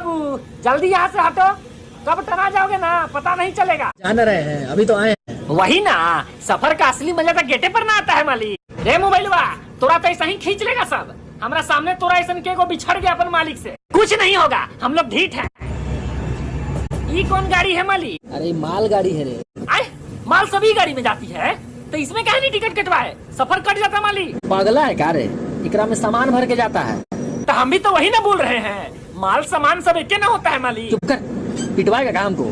बाबू जल्दी यहाँ से हटो, कब टना जाओगे ना पता नहीं चलेगा। जान रहे हैं, अभी तो आए हैं। वही ना, सफर का असली मजा तो गेटे पर ना आता है मालिक। रे मोबाइलवा तोरा तो ऐसा ही खींच लेगा सब, हमारा सामने तोरा ऐसा के को बिछड़ गया अपन मालिक से। कुछ नहीं होगा, हम लोग ढीठ हैं। ये कौन गाड़ी है मालिक? अरे माल गाड़ी है रे। आए माल सभी गाड़ी में जाती है, तो इसमें क्या नहीं टिकट कटवाए, सफर कट जाता मालिक। पागला है का रे, इकरा में सामान भर के जाता है। तो हम भी तो वही ना बोल रहे हैं, माल सामान सब एक ना होता है मालिक। चुप कर, पिटवाएगा काम को।